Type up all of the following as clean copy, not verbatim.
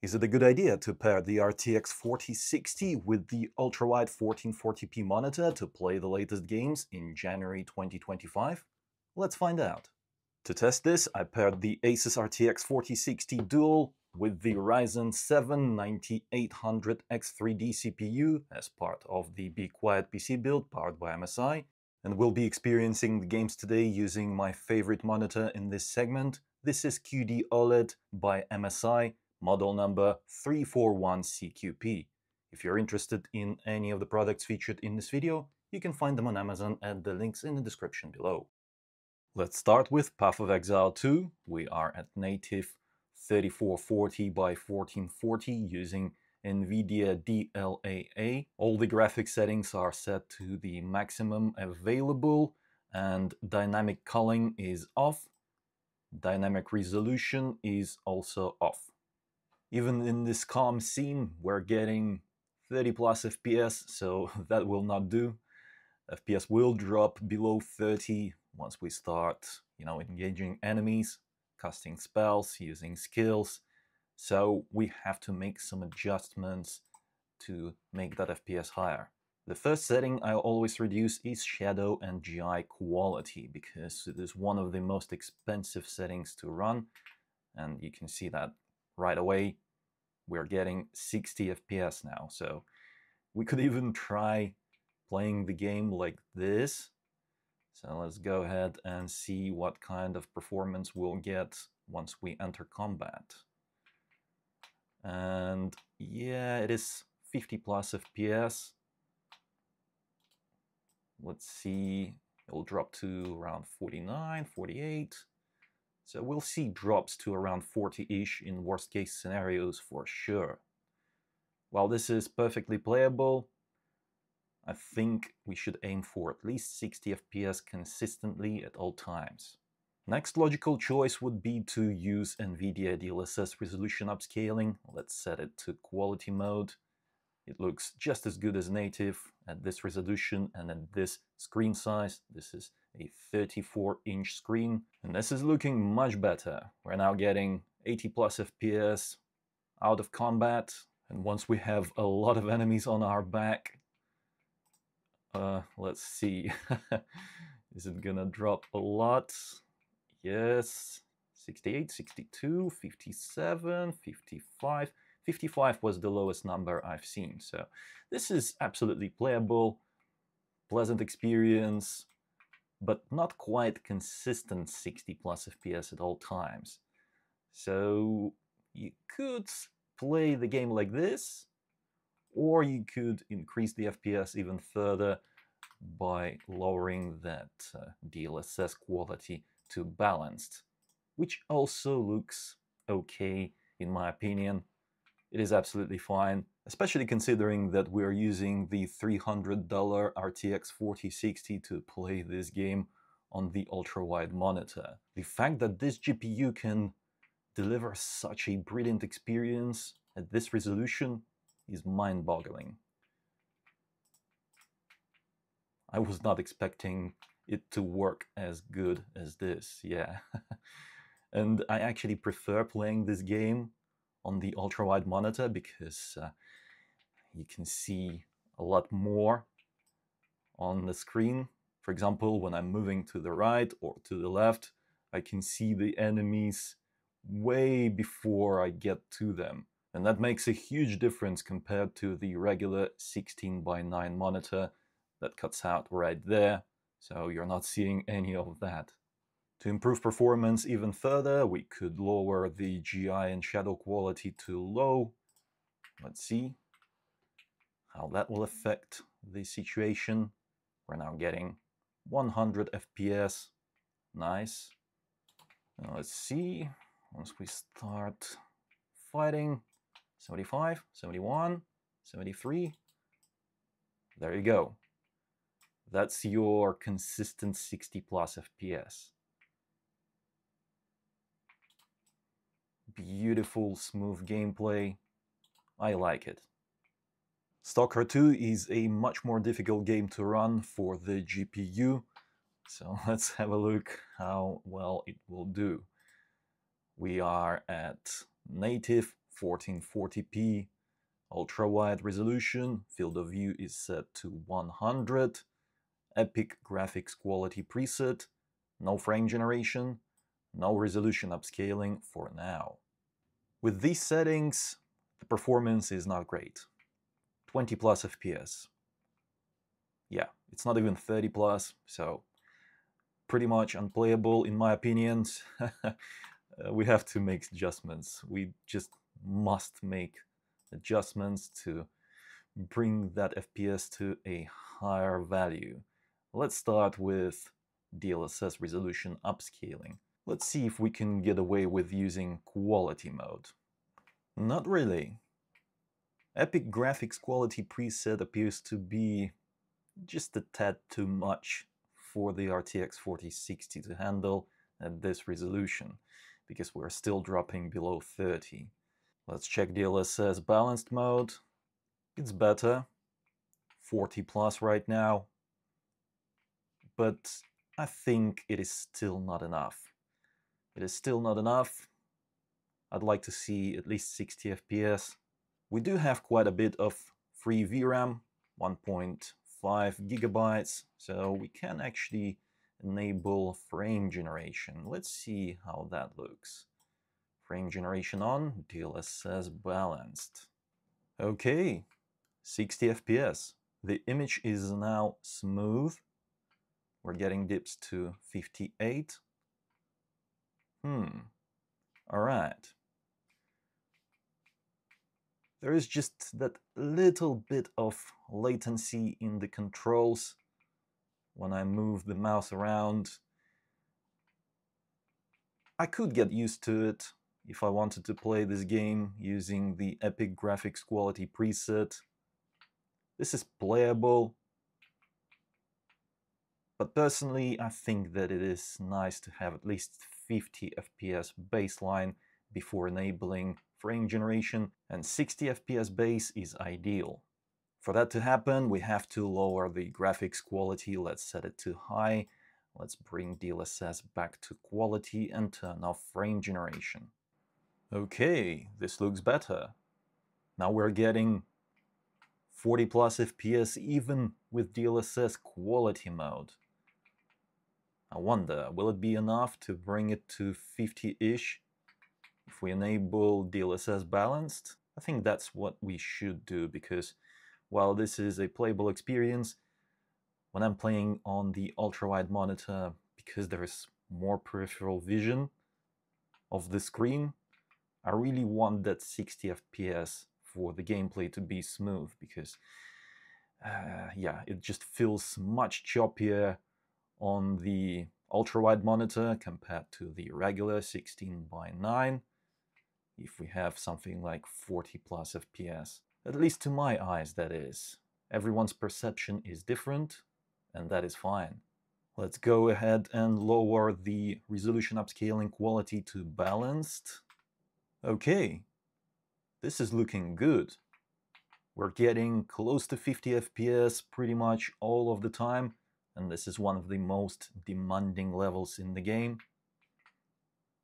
Is it a good idea to pair the RTX 4060 with the Ultrawide 1440p monitor to play the latest games in January 2025? Let's find out. To test this, I paired the Asus RTX 4060 Dual with the Ryzen 7 9800X3D CPU as part of the Be Quiet PC build powered by MSI, and we'll be experiencing the games today using my favorite monitor in this segment. This is QD OLED by MSI, model number 3440x1440. If you're interested in any of the products featured in this video, you can find them on Amazon at the links in the description below. Let's start with Path of Exile 2. We are at native 3440x1440 using NVIDIA DLAA. All the graphic settings are set to the maximum available and dynamic culling is off. Dynamic resolution is also off. Even in this calm scene, we're getting 30 plus FPS, so that will not do. FPS will drop below 30 once we start, engaging enemies, casting spells, using skills. So we have to make some adjustments to make that FPS higher. The first setting I always reduce is shadow and GI quality because it is one of the most expensive settings to run, and you can see that right away. We're getting 60 FPS now, so we could even try playing the game like this. So let's go ahead and see what kind of performance we'll get once we enter combat. And yeah, it is 50 plus FPS. Let's see, it'll drop to around 49, 48. So we'll see drops to around 40-ish in worst case scenarios for sure. While this is perfectly playable, I think we should aim for at least 60 FPS consistently at all times. Next logical choice would be to use NVIDIA DLSS resolution upscaling. Let's set it to quality mode. It looks just as good as native at this resolution and at this screen size. This is a 34-inch screen, and this is looking much better. We're now getting 80 plus FPS out of combat, and once we have a lot of enemies on our back, let's see, is it gonna drop a lot? Yes, 68, 62, 57, 55. 55 was the lowest number I've seen, so this is absolutely playable, pleasant experience, but not quite consistent 60 plus FPS at all times. So you could play the game like this, or you could increase the FPS even further by lowering that DLSS quality to balanced, which also looks okay in my opinion. It is absolutely fine, especially considering that we're using the $300 RTX 4060 to play this game on the ultra-wide monitor. The fact that this GPU can deliver such a brilliant experience at this resolution is mind-boggling. I was not expecting it to work as good as this, yeah. And I actually prefer playing this game on the ultra-wide monitor because you can see a lot more on the screen. For example, when I'm moving to the right or to the left, I can see the enemies way before I get to them. And that makes a huge difference compared to the regular 16:9 monitor that cuts out right there, so you're not seeing any of that. To improve performance even further, we could lower the GI and shadow quality to low. Let's see how that will affect the situation. We're now getting 100 FPS. Nice. Now let's see, once we start fighting, 75, 71, 73. There you go. That's your consistent 60 plus FPS. Beautiful, smooth gameplay. I like it. STALKER 2 is a much more difficult game to run for the GPU, so let's have a look how well it will do. We are at native 1440p, ultra-wide resolution, field of view is set to 100, epic graphics quality preset, no frame generation, no resolution upscaling for now. With these settings, the performance is not great. 20 plus FPS. Yeah, it's not even 30 plus, so pretty much unplayable in my opinion. We have to make adjustments. We just must make adjustments to bring that FPS to a higher value. Let's start with DLSS resolution upscaling. Let's see if we can get away with using quality mode. Not really. Epic graphics quality preset appears to be just a tad too much for the RTX 4060 to handle at this resolution, because we're still dropping below 30. Let's check DLSS balanced mode. It's better, 40 plus right now, but I think it is still not enough. It is still not enough. I'd like to see at least 60 FPS. We do have quite a bit of free VRAM, 1.5 gigabytes, so we can actually enable frame generation. Let's see how that looks. Frame generation on, DLSS balanced. Okay, 60 FPS. The image is now smooth. We're getting dips to 58. Alright. There is just that little bit of latency in the controls when I move the mouse around. I could get used to it if I wanted to play this game using the Epic Graphics Quality preset. This is playable, but personally I think that it is nice to have at least 50 FPS baseline before enabling frame generation, and 60 FPS base is ideal. For that to happen, we have to lower the graphics quality. Let's set it to high. Let's bring DLSS back to quality and turn off frame generation. Okay, this looks better. Now we're getting 40 plus FPS even with DLSS quality mode. I wonder, will it be enough to bring it to 50-ish if we enable DLSS balanced? I think that's what we should do, because while this is a playable experience, when I'm playing on the ultra-wide monitor, because there is more peripheral vision of the screen, I really want that 60 FPS for the gameplay to be smooth, because yeah, it just feels much choppier on the ultra-wide monitor compared to the regular 16:9 if we have something like 40 plus FPS. At least to my eyes, that is. Everyone's perception is different, and that is fine. Let's go ahead and lower the resolution upscaling quality to balanced. Okay, this is looking good. We're getting close to 50 FPS pretty much all of the time, and this is one of the most demanding levels in the game.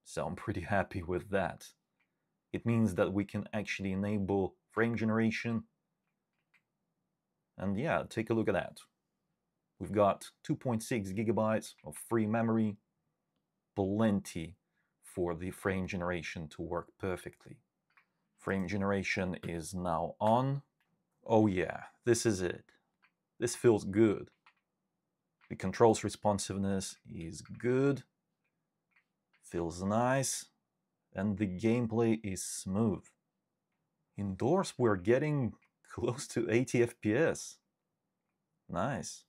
So I'm pretty happy with that. It means that we can actually enable frame generation. And yeah, take a look at that. We've got 2.6 gigabytes of free memory, plenty for the frame generation to work perfectly. Frame generation is now on. Oh yeah, this is it. This feels good. The controls responsiveness is good, feels nice, and the gameplay is smooth. Indoors we're getting close to 80 FPS. Nice.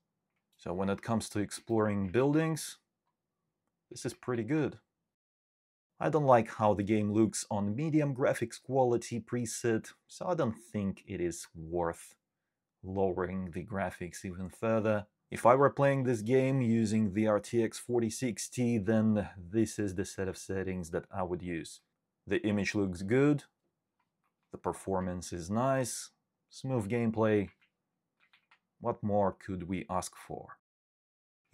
So when it comes to exploring buildings, this is pretty good. I don't like how the game looks on medium graphics quality preset, so I don't think it is worth lowering the graphics even further. If I were playing this game using the RTX 4060, then this is the set of settings that I would use. The image looks good, the performance is nice, smooth gameplay. What more could we ask for?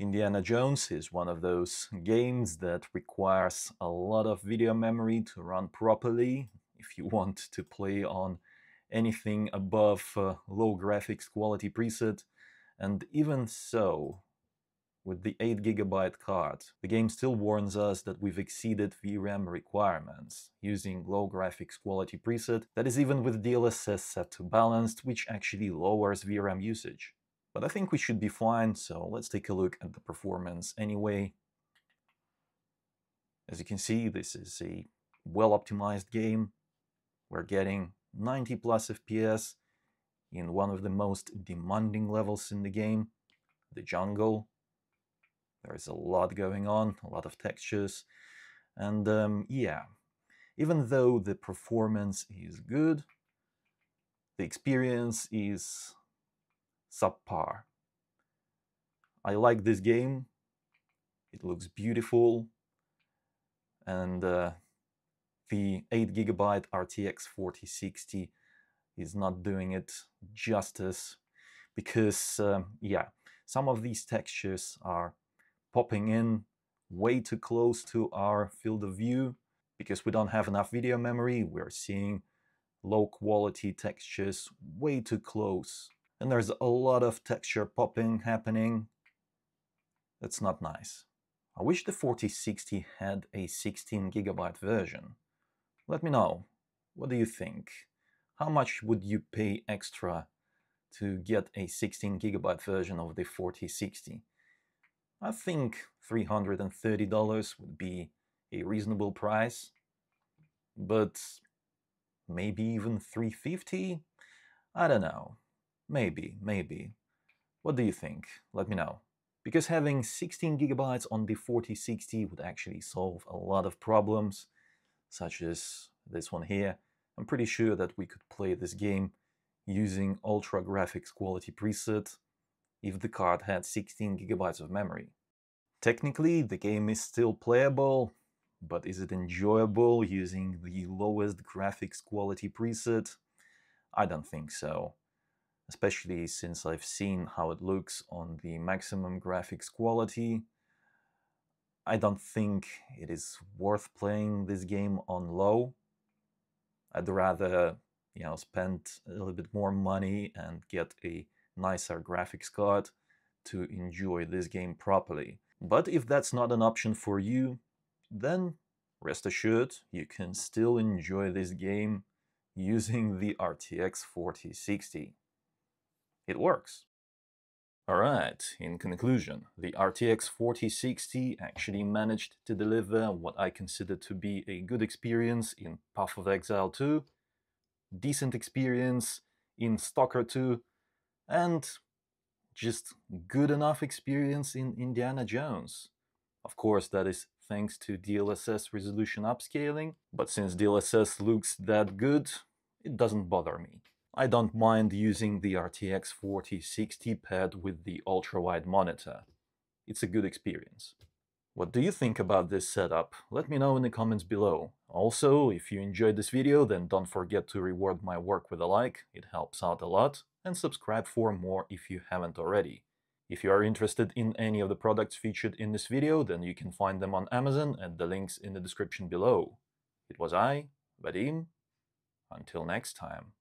Indiana Jones is one of those games that requires a lot of video memory to run properly. if you want to play on anything above low graphics quality preset. And even so, with the 8GB card, the game still warns us that we've exceeded VRAM requirements using low graphics quality preset, that is even with DLSS set to balanced, which actually lowers VRAM usage. But I think we should be fine, so let's take a look at the performance anyway. As you can see, this is a well-optimized game. We're getting 90 plus FPS in one of the most demanding levels in the game, the jungle. There's a lot going on, a lot of textures, and yeah, even though the performance is good, the experience is subpar. I like this game, it looks beautiful, and the 8GB RTX 4060 is not doing it justice, because yeah, some of these textures are popping in way too close to our field of view. Because we don't have enough video memory, we're seeing low quality textures way too close. And there's a lot of texture popping happening. That's not nice. I wish the 4060 had a 16GB version. Let me know. What do you think? How much would you pay extra to get a 16GB version of the 4060? I think $330 would be a reasonable price, but maybe even $350? I don't know. Maybe. What do you think? Let me know. Because having 16GB on the 4060 would actually solve a lot of problems, such as this one here. I'm pretty sure that we could play this game using ultra graphics quality preset if the card had 16GB of memory. Technically, the game is still playable, but is it enjoyable using the lowest graphics quality preset? I don't think so. Especially since I've seen how it looks on the maximum graphics quality. I don't think it is worth playing this game on low. I'd rather, spend a little bit more money and get a nicer graphics card to enjoy this game properly. But if that's not an option for you, then rest assured you can still enjoy this game using the RTX 4060. It works. Alright, in conclusion, the RTX 4060 actually managed to deliver what I consider to be a good experience in Path of Exile 2, decent experience in STALKER 2, and just good enough experience in Indiana Jones. Of course, that is thanks to DLSS resolution upscaling, but since DLSS looks that good, it doesn't bother me. I don't mind using the RTX 4060 paired with the ultrawide monitor. It's a good experience. What do you think about this setup? Let me know in the comments below. Also, if you enjoyed this video, then don't forget to reward my work with a like, it helps out a lot, and subscribe for more if you haven't already. If you are interested in any of the products featured in this video, then you can find them on Amazon at the links in the description below. It was I, Vadim. Until next time.